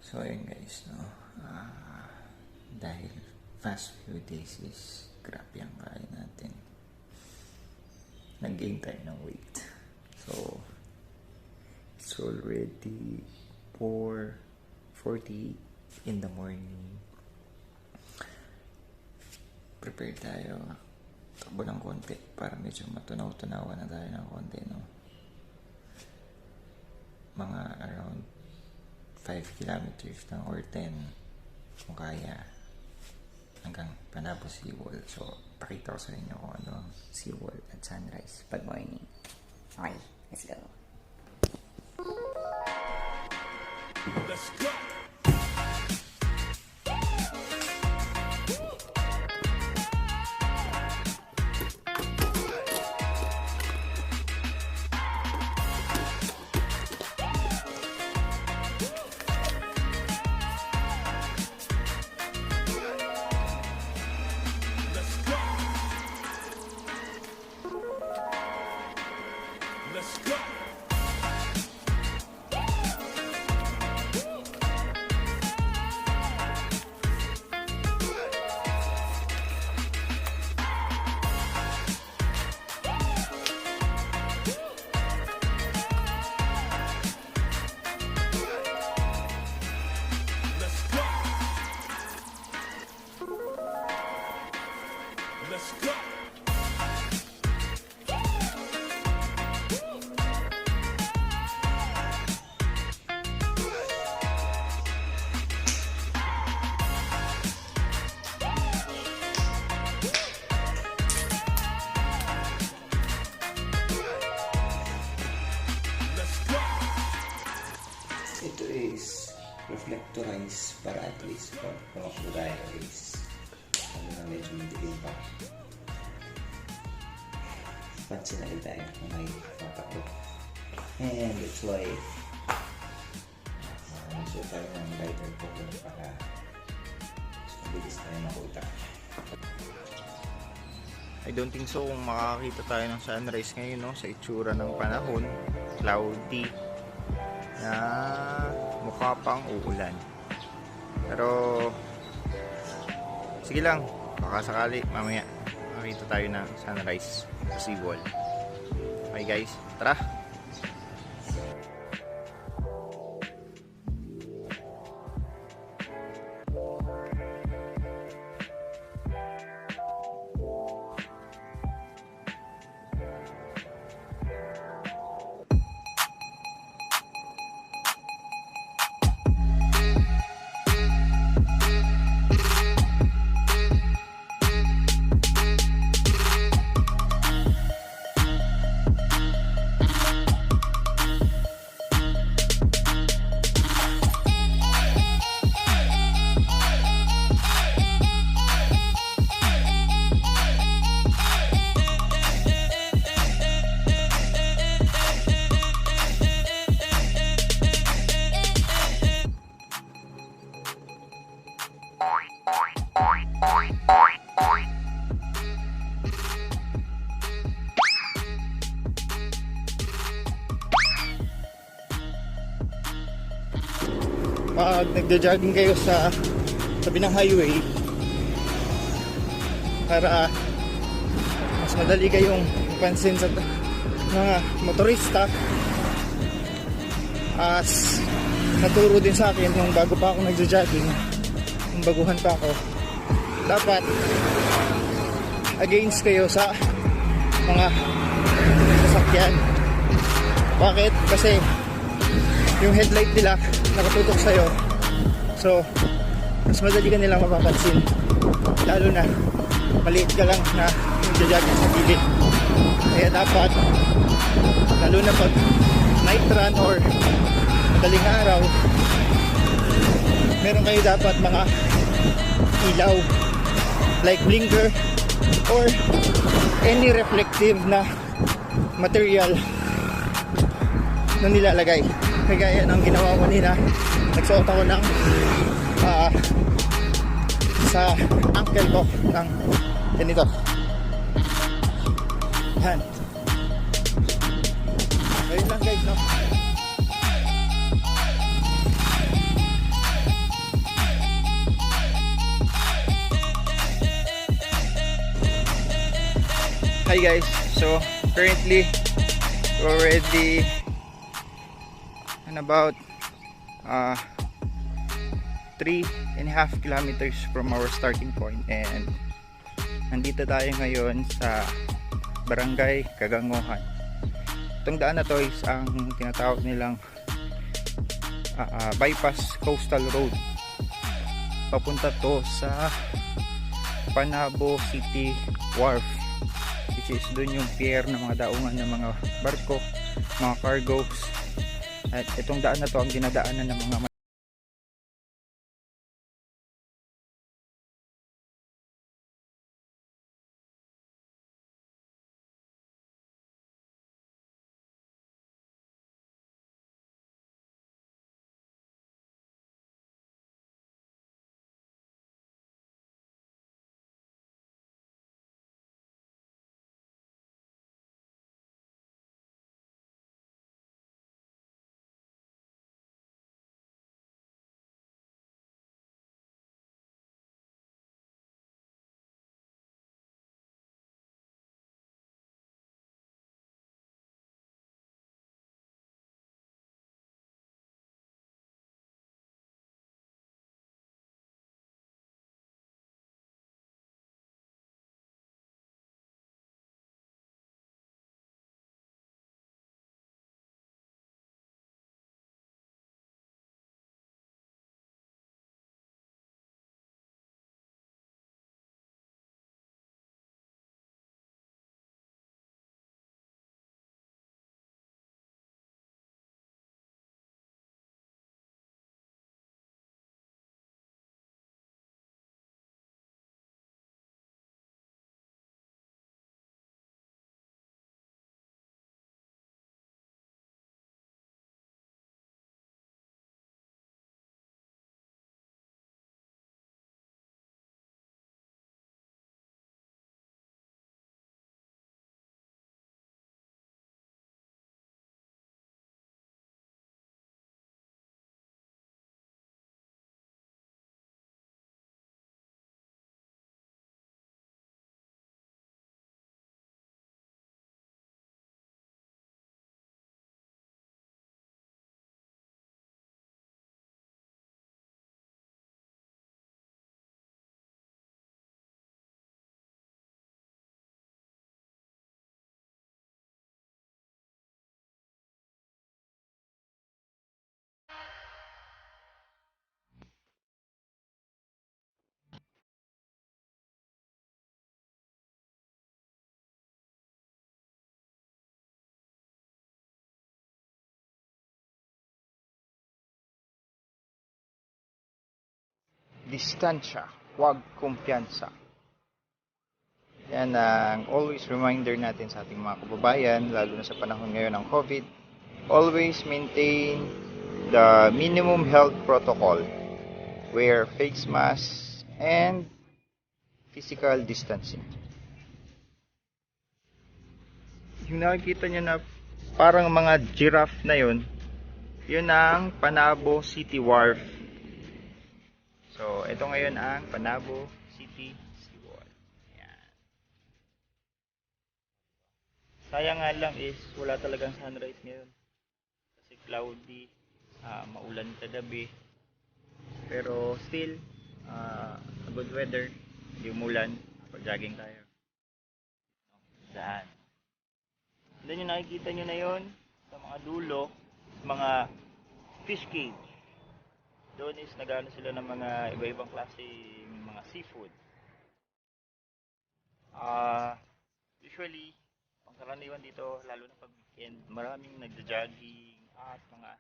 So ayun guys, no? Dahil fast few days is grabe ang kain natin. Nag-gain tayo ng weight. So it's already 4:40 in the morning. Prepare tayo. Takbo ng konti para medyo matunaw-tunawan na tayo ng konti, no? Mga around 5 kilometers lang or 10 kung kaya hanggang Panabo Seawall. So pakita ko sa inyo kung ano ang Seawall at sunrise pag morning. Okay, let's go. Let's go. Let's go. Let's go. Ito is reflectorize para at least pag pumakbo tayo is ano na medyo madilim pa. Pansin na rin tayo kung may mapakbo. And that's why nagsuot tayo ng lighter color para mabilis tayo makuta. I don't think so kung makakita tayo ng sunrise ngayon, no? Sa itsura ng panahon, cloudy na mukha pang uulan. Pero sige lang, baka sakali mamaya makita tayo ng sunrise sa Seawall. Okay guys, tara! Pag nagja-jogging kayo sa tabi ng highway para mas madali kayong pansin sa mga motorista, as naturo din sa akin nung bago pa ako nagja-jogging, nung baguhan pa ako, dapat against kayo sa mga sasakyan. Bakit? Kasi yung headlight nila nakatutok sa'yo, so mas madali ka nilang mapapansin, lalo na maliit ka lang na nagja-jogging sa gilid. Kaya dapat, lalo na pag night run or madaling araw, meron kayo dapat mga ilaw like blinker or any reflective na material na nilalagay. Kagaya ng ginawa ko nila, nagsuot ako ng sa ankle ko ng ganito. Yan. Ayun lang guys, no? Hi guys, so currently we're already in about 3.5 kilometers from our starting point, and nandito tayo ngayon sa Barangay Kaganguhan. Itong daan na to is ang tinatawag nilang bypass coastal road. Papunta to sa Panabo City Wharf, which is dun yung pier ng mga daungan ng mga barko, mga cargos. At itong daan na to ang dinadaanan ng mga distansya, huwag kumpiyansa. Yan ang always reminder natin sa ating mga kababayan, lalo na sa panahon ngayon ng COVID. Always maintain the minimum health protocol. Wear face masks and physical distancing. Yung nakikita nyo na parang mga giraffe na yun ang Panabo City Wharf. So, ito ngayon ang Panabo City Seawall. Ayan. Sayang nga lang is wala talagang sunrise ngayon. Kasi cloudy, maulan kagabi. Pero still, good weather. Hindi umulan. Pag-jogging tayo. Daan. Then yung nakikita nyo na yun, sa mga dulo, mga fish cage. Doon is nagano sila ng mga iba-ibang klase mga seafood. Usually, pangkaraniwan dito, lalo na pag weekend, maraming nagja-jogging at mga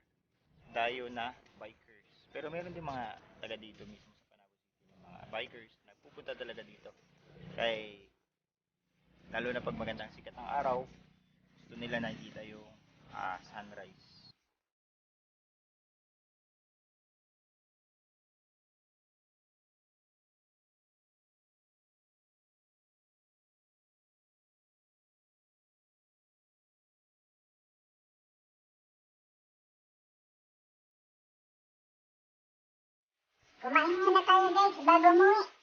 dayo na bikers. Pero meron din mga taga dito mismo sa Panabo City, mga bikers na pupunta talaga dito. Kaya, lalo na pag magandang sikat ng araw, gusto nila nakikita yung sunrise. Kumain muna tayo guys bago umuwi.